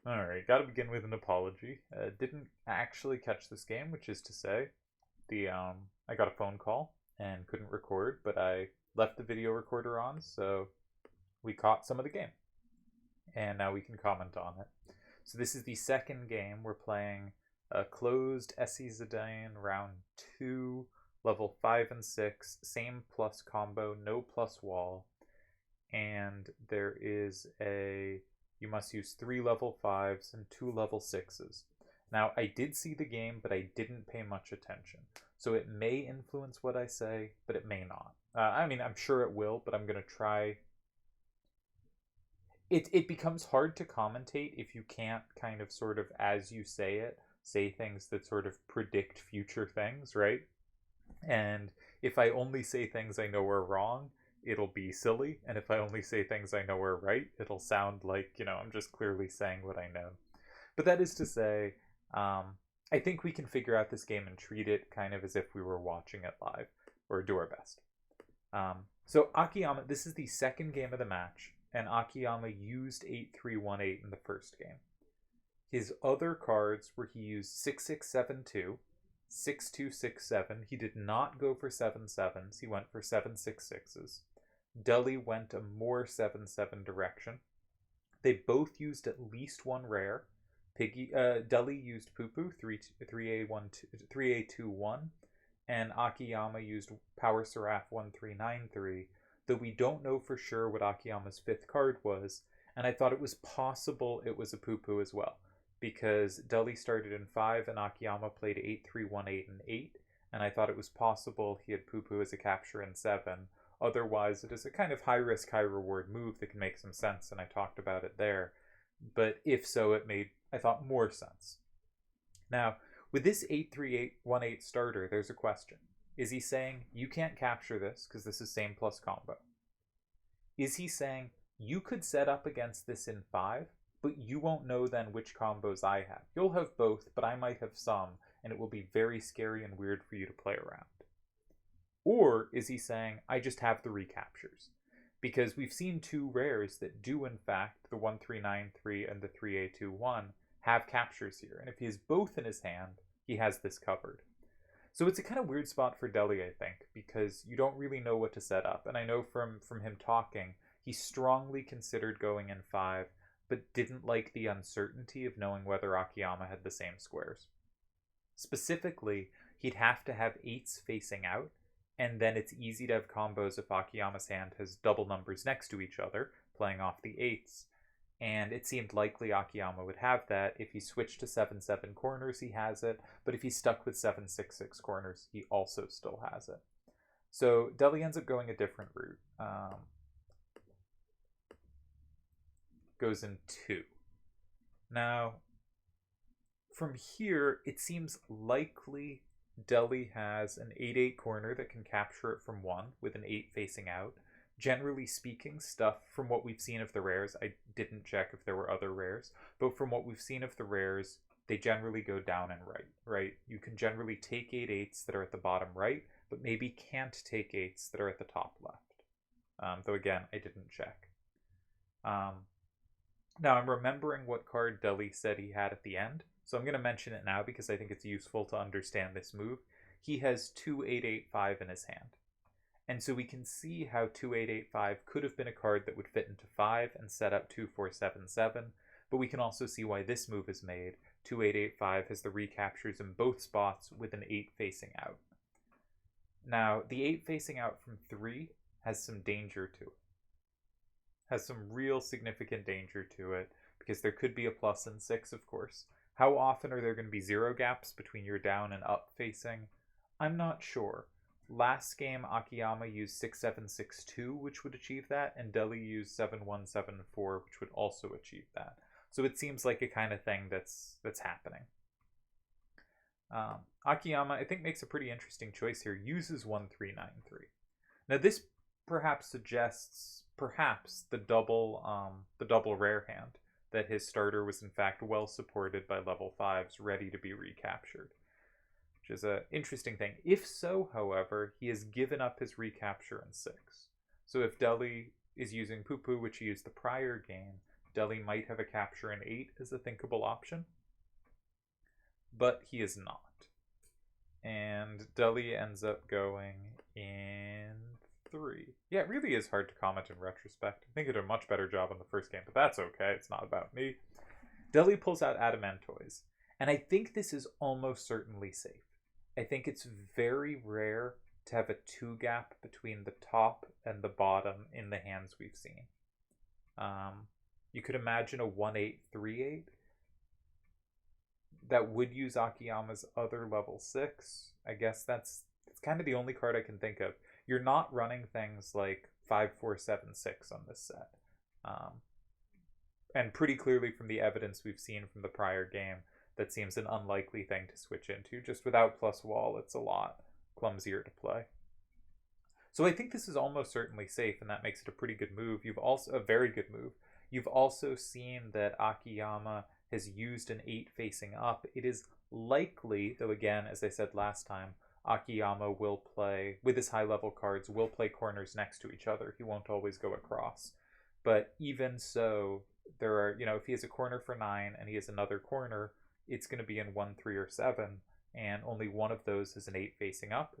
Alright, gotta begin with an apology. Didn't actually catch this game, which is to say, I got a phone call and couldn't record, but I left the video recorder on, so we caught some of the game. And now we can comment on it. So this is the second game. We're playing a closed SE Zidane round 2, level 5 and 6, same plus combo, no plus wall. And there is you must use 3 level 5s and 2 level 6s. Now, I did see the game, but I didn't pay much attention. So it may influence what I say, but it may not. I'm sure it will, but I'm going to try. It becomes hard to commentate if you can't kind of sort of, as you say it, say things that sort of predict future things, right? And if I only say things I know are wrong, it'll be silly. And if I only say things I know are right, it'll sound like, I'm just clearly saying what I know. But that is to say, I think we can figure out this game and treat it kind of as if we were watching it live, or do our best. So Akiyama, this is the second game of the match, and Akiyama used 8318 in the first game. His other cards were he used 6672, 6267. He did not go for 7-7s. He went for 7-6-6s. Dully went a more 7-7 direction. They both used at least one rare. Dully used Poo-Poo 3A21, and Akiyama used Power Seraph 1393, though we don't know for sure what Akiyama's fifth card was, and I thought it was possible it was a Poo-Poo as well, because Dully started in 5 and Akiyama played 8-3-1-8 and 8, and I thought it was possible he had Poo-Poo as a capture in 7. Otherwise, it is a kind of high-risk, high-reward move that can make some sense, and I talked about it there. But if so, it made, I thought, more sense. Now, with this 8-3-8-1-8 starter, there's a question. Is he saying, you can't capture this because this is same plus combo? Is he saying, you could set up against this in 5, but you won't know then which combos I have? You'll have both, but I might have some, and it will be very scary and weird for you to play around. Or is he saying, I just have the recaptures? Because we've seen 2 rares that do, in fact, the 1393 and the 3A21, have captures here. And if he has both in his hand, he has this covered. So it's a kind of weird spot for Deli, I think, because you don't really know what to set up. And I know from him talking, he strongly considered going in 5, but didn't like the uncertainty of knowing whether Akiyama had the same squares. Specifically, he'd have to have 8s facing out, and then it's easy to have combos if Akiyama's hand has double numbers next to each other, playing off the 8s. And it seemed likely Akiyama would have that. If he switched to 7-7 corners, he has it. But if he's stuck with 7-6-6 corners, he also still has it. So Deli ends up going a different route. Goes in 2. Now, from here, it seems likely Deli has an 8-8 corner that can capture it from 1 with an 8 facing out. Generally speaking, stuff from what we've seen of the rares, I didn't check if there were other rares, but from what we've seen of the rares, they generally go down and right? You can generally take 8-8s that are at the bottom right, but maybe can't take 8s that are at the top left. Though again, I didn't check. Now I'm remembering what card Deli said he had at the end, so I'm going to mention it now because I think it's useful to understand this move. He has 2-8-8-5 in his hand. And so we can see how 2-8-8-5 could have been a card that would fit into 5 and set up 2-4-7-7, but we can also see why this move is made. 2-8-8-5 has the recaptures in both spots with an 8 facing out. Now, the 8 facing out from 3 has some danger to it. Has some real significant danger to it, because there could be a plus in 6, of course. How often are there going to be 0 gaps between your down and up facing? I'm not sure. Last game, Akiyama used 6-7-6-2, which would achieve that, and Deli used 7-1-7-4, which would also achieve that. So it seems like a kind of thing that's happening. Akiyama, I think, makes a pretty interesting choice here. Uses 1-3-9-3. Now this perhaps suggests the double rare hand, that his starter was in fact well supported by level 5s ready to be recaptured, which is an interesting thing. If so, however, he has given up his recapture in 6. So if Deli is using Poo-Poo, which he used the prior game, Delhi might have a capture in 8 as a thinkable option, but he is not. And Delhi ends up going in 3. Yeah, it really is hard to comment in retrospect. I think it did a much better job in the first game, but that's okay. It's not about me. Delhi pulls out Adamantoise, and I think this is almost certainly safe. I think it's very rare to have a 2 gap between the top and the bottom in the hands we've seen. You could imagine a 1-8, 3-8 that would use Akiyama's other level 6. I guess that's kind of the only card I can think of. You're not running things like 5, 4, 7, 6 on this set. And pretty clearly from the evidence we've seen from the prior game, that seems an unlikely thing to switch into. Just without plus wall, it's a lot clumsier to play. So I think this is almost certainly safe, and that makes it a pretty good move. You've also a very good move. You've also seen that Akiyama has used an 8 facing up. It is likely, though again, as I said last time, Akiyama will play, with his high level cards, will play corners next to each other. He won't always go across. But even so, there are, if he has a corner for 9 and he has another corner, it's going to be in 1, 3, or 7, and only one of those is an 8 facing up.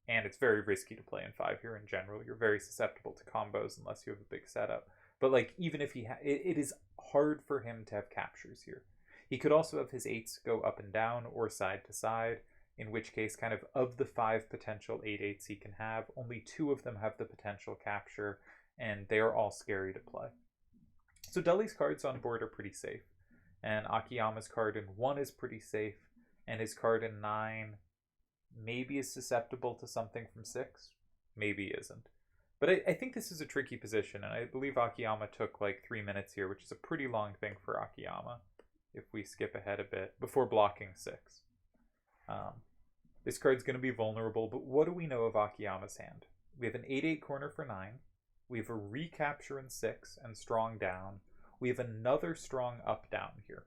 And it's very risky to play in 5 here in general. You're very susceptible to combos unless you have a big setup. But like, even if he it is hard for him to have captures here. He could also have his 8s go up and down or side to side, in which case kind of the 5 potential 8/8s he can have, only 2 of them have the potential capture, and they are all scary to play. So Delhi's cards on board are pretty safe, and Akiyama's card in 1 is pretty safe, and his card in 9 maybe is susceptible to something from 6, maybe isn't. But I think this is a tricky position, and I believe Akiyama took like 3 minutes here, which is a pretty long thing for Akiyama, if we skip ahead a bit, before blocking 6. This card's going to be vulnerable, but what do we know of Akiyama's hand? We have an 8/8 corner for 9. We have a recapture in 6 and strong down. We have another strong up-down here.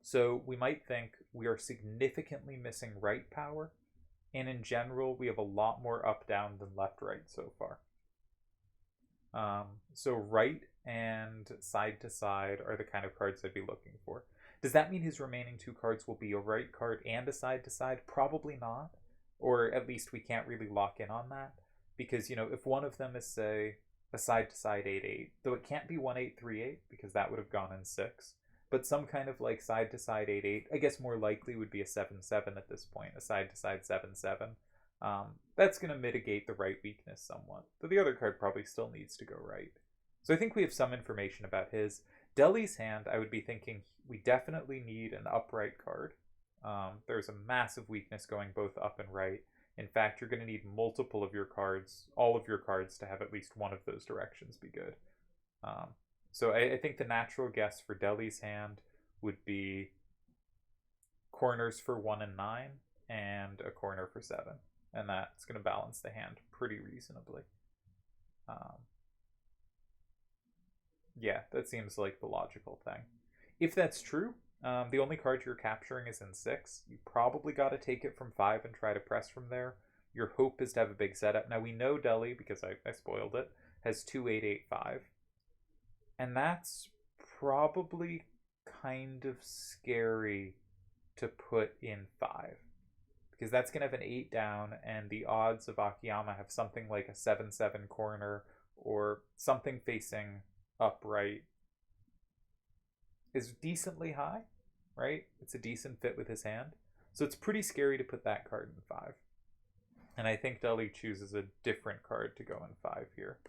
So we might think we are significantly missing right power, and in general, we have a lot more up-down than left-right so far. So right and side-to-side are the kind of cards I'd be looking for. Does that mean his remaining 2 cards will be a right card and a side-to-side? Probably not. Or at least we can't really lock in on that. Because, if one of them is, say, a side-to-side 8/8, though it can't be 1/8, 3/8, because that would have gone in 6. But some kind of like side-to-side 8/8, I guess more likely would be a 7/7 at this point, a side-to-side 7/7. That's going to mitigate the right weakness somewhat. But the other card probably still needs to go right. So I think we have some information about his. Delhi's hand, I would be thinking we definitely need an upright card. There's a massive weakness going both up and right. In fact, you're going to need multiple of your cards, all of your cards, to have at least one of those directions be good. So I think the natural guess for Delhi's hand would be corners for 1 and 9 and a corner for 7. And that's going to balance the hand pretty reasonably. Yeah, that seems like the logical thing. If that's true, the only card you're capturing is in 6. You probably got to take it from 5 and try to press from there. Your hope is to have a big setup. Now we know Delhi, because I spoiled it, has 2 8/8 5. And that's probably kind of scary to put in 5. Because that's going to have an 8 down, and the odds of Akiyama have something like a 7/7 corner or something facing upright is decently high, right? It's a decent fit with his hand. So it's pretty scary to put that card in 5. And I think Delhi chooses a different card to go in 5 here.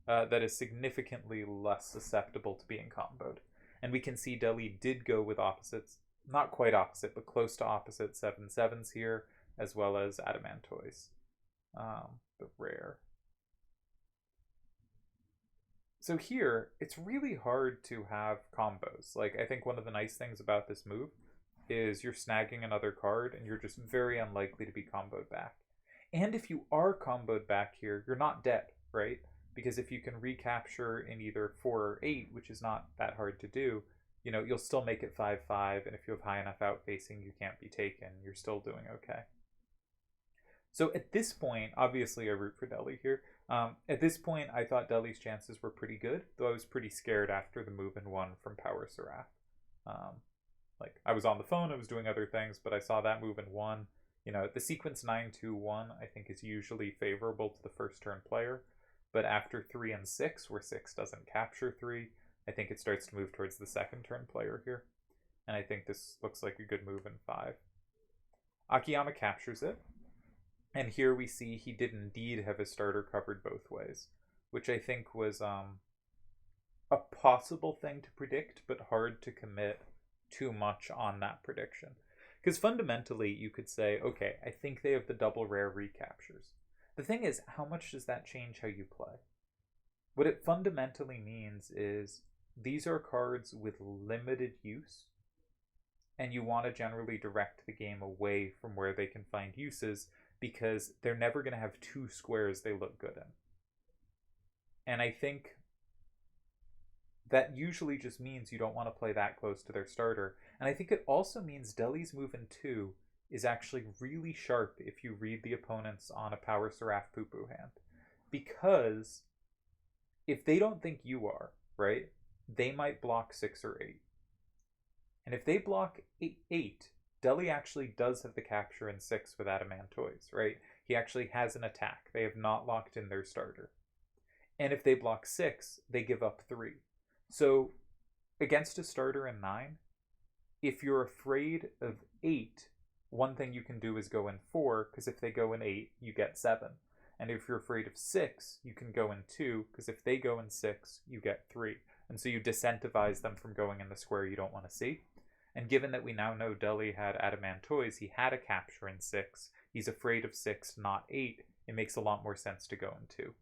That is significantly less susceptible to being comboed. And we can see Delhi did go with opposites. Not quite opposite, but close to opposite 7/7s here, as well as Adamantoise. The rare. So here, it's really hard to have combos. Like, I think one of the nice things about this move is you're snagging another card, and you're just very unlikely to be comboed back. And if you are comboed back here, you're not dead, right? Because if you can recapture in either 4 or 8, which is not that hard to do, you'll still make it 5/5, and if you have high enough outfacing, you can't be taken. You're still doing okay. So at this point, obviously I root for Delhi here. At this point, I thought Deli's chances were pretty good, though I was pretty scared after the move in one from Power Seraph. Like, I was on the phone, I was doing other things, but I saw that move in one. You know, the sequence 9-2-1, I think, is usually favorable to the first turn player, but after 3 and 6, where 6 doesn't capture 3, I think it starts to move towards the second turn player here. And I think this looks like a good move in 5. Akiyama captures it. And here we see he did indeed have his starter covered both ways, which I think was a possible thing to predict, but hard to commit too much on that prediction. Because fundamentally, you could say, okay, I think they have the double rare recaptures. The thing is, how much does that change how you play? What it fundamentally means is these are cards with limited use, and you want to generally direct the game away from where they can find uses, because they're never going to have 2 squares they look good in. And I think that usually just means you don't want to play that close to their starter. And I think it also means Deli's move in 2 is actually really sharp if you read the opponents on a Power Seraph Poo-Poo hand. Because if they don't think you are, right, they might block 6 or 8. And if they block 8, Deli actually does have the capture in 6 with Adamantoise, right? He actually has an attack. They have not locked in their starter. And if they block 6, they give up 3. So against a starter in 9, if you're afraid of 8, one thing you can do is go in 4, because if they go in 8, you get 7. And if you're afraid of 6, you can go in 2, because if they go in 6, you get 3. And so you disincentivize them from going in the square you don't want to see. And given that we now know Deli had Adamantoise, he had a capture in 6, he's afraid of 6, not 8, it makes a lot more sense to go in 2.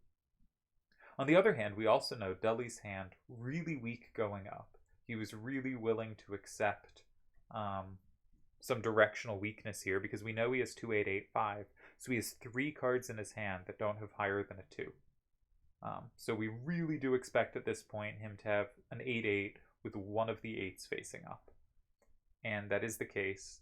On the other hand, we also know Deli's hand really weak going up. He was really willing to accept some directional weakness here, because we know he has 2-8-8-5, so he has 3 cards in his hand that don't have higher than a 2. So we really do expect at this point him to have an 8-8 with one of the 8s facing up. And that is the case.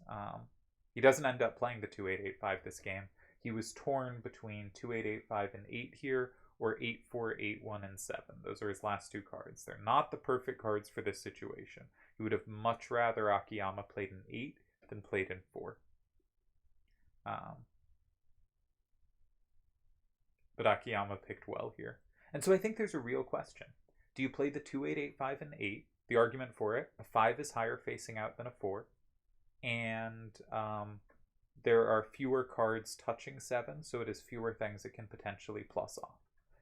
He doesn't end up playing the 2-8-8-5 this game. He was torn between 2-8-8-5 and 8 here, or 8-4-8-1 and 7. Those are his last 2 cards. They're not the perfect cards for this situation. He would have much rather Akiyama played in 8 than played in 4. But Akiyama picked well here. And so I think there's a real question. Do you play the 2-8-8-5 and 8? The argument for it, a 5 is higher facing out than a 4. And there are fewer cards touching 7, so it has fewer things it can potentially plus off.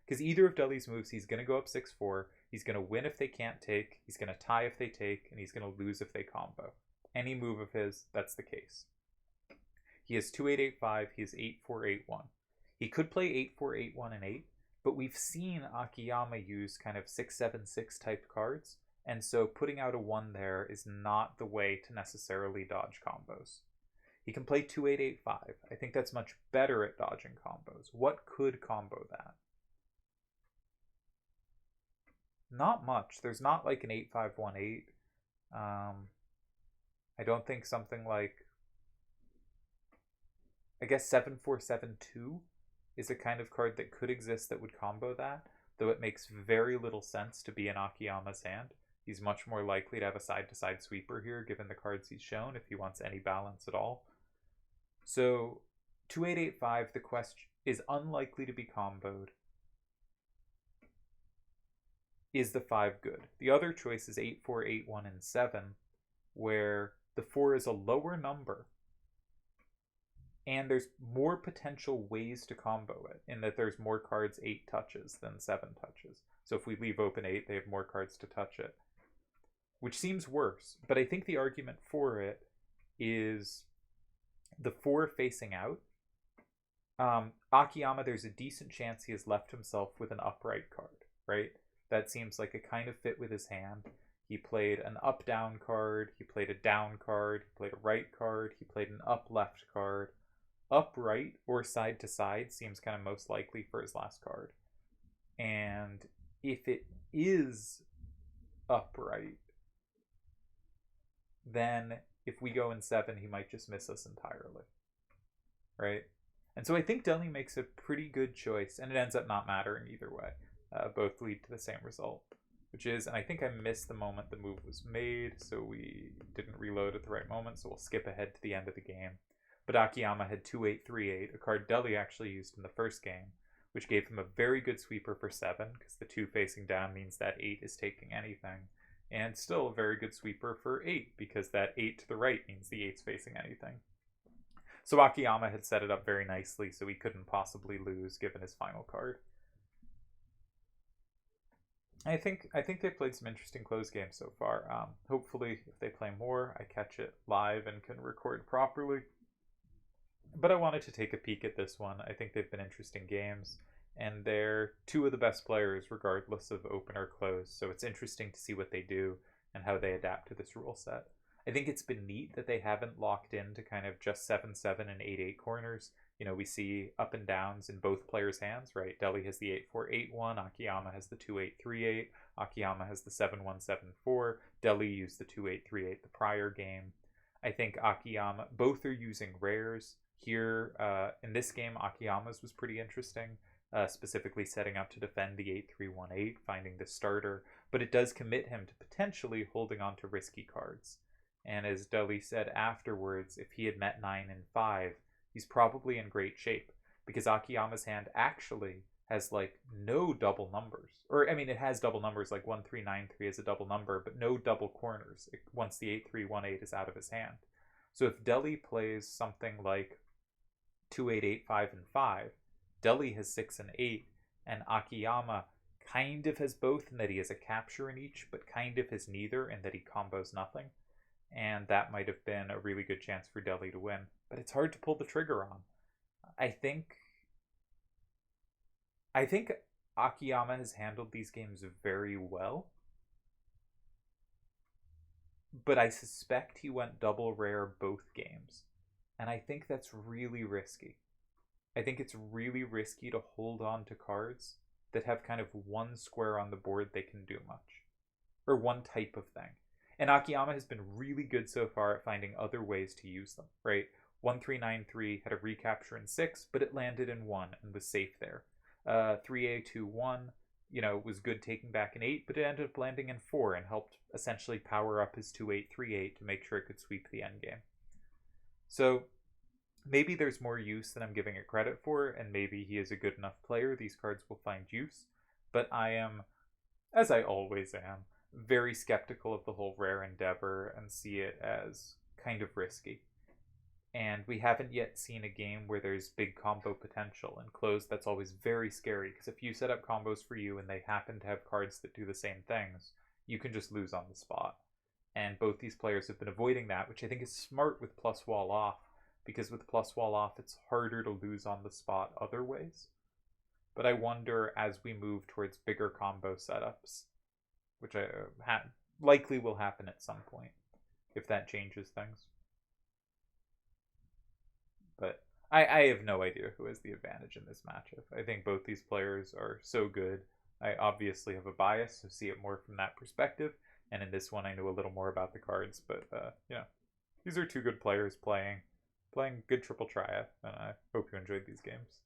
Because either of Deli's moves, he's going to go up 6-4, he's going to win if they can't take, he's going to tie if they take, and he's going to lose if they combo. Any move of his, that's the case. He has 2-8-8-5, he has 8-4-8-1. He could play 8-4-8-1 and 8, but we've seen Akiyama use kind of 6-7-6 type cards, and so putting out a 1 there is not the way to necessarily dodge combos. He can play 2-8-8-5. I think that's much better at dodging combos. What could combo that? Not much. There's not like an 8-5-1-8. I don't think something like, I guess 7-4-7-2 is a kind of card that could exist that would combo that, though it makes very little sense to be in Akiyama's hand. He's much more likely to have a side-to-side sweeper here, given the cards he's shown, if he wants any balance at all. So 2-8-8-5, the question is unlikely to be comboed. Is the 5 good? The other choice is 8-4-8-1 and 7, where the 4 is a lower number, and there's more potential ways to combo it, in that there's more cards 8 touches than 7 touches. So if we leave open 8, they have more cards to touch it, which seems worse. But I think the argument for it is the 4 facing out. Akiyama, there's a decent chance he has left himself with an upright card, right? That seems like a kind of fit with his hand. He played an up-down card, he played a down card, he played a right card, he played an up-left card. Upright or side-to-side seems kind of most likely for his last card. And if it is upright, then if we go in 7, he might just miss us entirely, right? And so I think Delhi makes a pretty good choice, and it ends up not mattering either way. Both lead to the same result, which is, and I think I missed the moment the move was made, so we didn't reload at the right moment, so we'll skip ahead to the end of the game. But Akiyama had 2-8-3-8, a card Delhi actually used in the first game, which gave him a very good sweeper for 7, because the 2 facing down means that 8 is taking anything, and still a very good sweeper for 8, because that 8 to the right means the 8's facing anything. So Akiyama had set it up very nicely, so he couldn't possibly lose given his final card. I think they played some interesting close games so far. Hopefully, if they play more, I catch it live and can record properly. But I wanted to take a peek at this one. I think they've been interesting games, and they're two of the best players regardless of open or close, so it's interesting to see what they do and how they adapt to this rule set. I think it's been neat that they haven't locked into kind of just 7-7 and 8-8 corners. You know, we see up and downs in both players' hands, right? Delhi has the 8-4-8-1, Akiyama has the 2-8-3-8, Akiyama has the 7-1-7-4, Delhi used the 2-8-3-8 the prior game. I think Akiyama, both are using rares. Here, in this game, Akiyama's was pretty interesting, specifically setting up to defend the 8-3-1-8, finding the starter, but it does commit him to potentially holding on to risky cards. And as Delhi said afterwards, if he had met 9 and 5, he's probably in great shape, because Akiyama's hand actually has like no double numbers. Or, I mean, it has double numbers, like 1-3-9-3 is a double number, but no double corners once the 8-3-1-8 is out of his hand. So if Delhi plays something like 2-8-8-5 and 5, Delhi has 6 and 8, and Akiyama kind of has both in that he has a capture in each, but kind of has neither in that he combos nothing. And that might have been a really good chance for Delhi to win. But it's hard to pull the trigger on. I think Akiyama has handled these games very well. But I suspect he went double rare both games. And I think that's really risky. I think it's really risky to hold on to cards that have kind of one square on the board they can do much. Or one type of thing. And Akiyama has been really good so far at finding other ways to use them, right? 1-3-9-3 had a recapture in 6, but it landed in 1 and was safe there. 3-A-2-1, you know, was good taking back an 8, but it ended up landing in 4 and helped essentially power up his 2-8-3-8 to make sure it could sweep the endgame. So maybe there's more use than I'm giving it credit for, and maybe he is a good enough player these cards will find use. But I am, as I always am, very skeptical of the whole rare endeavor and see it as kind of risky. And we haven't yet seen a game where there's big combo potential. And closed, that's always very scary, because if you set up combos for you and they happen to have cards that do the same things, you can just lose on the spot. And both these players have been avoiding that, which I think is smart with plus wall off, because with plus wall off, it's harder to lose on the spot other ways. But I wonder, as we move towards bigger combo setups, which likely will happen at some point, if that changes things. But I have no idea who has the advantage in this matchup. I think both these players are so good. I obviously have a bias, so see it more from that perspective. And in this one, I know a little more about the cards. But, you know, these are two good players playing good triple triad. And I hope you enjoyed these games.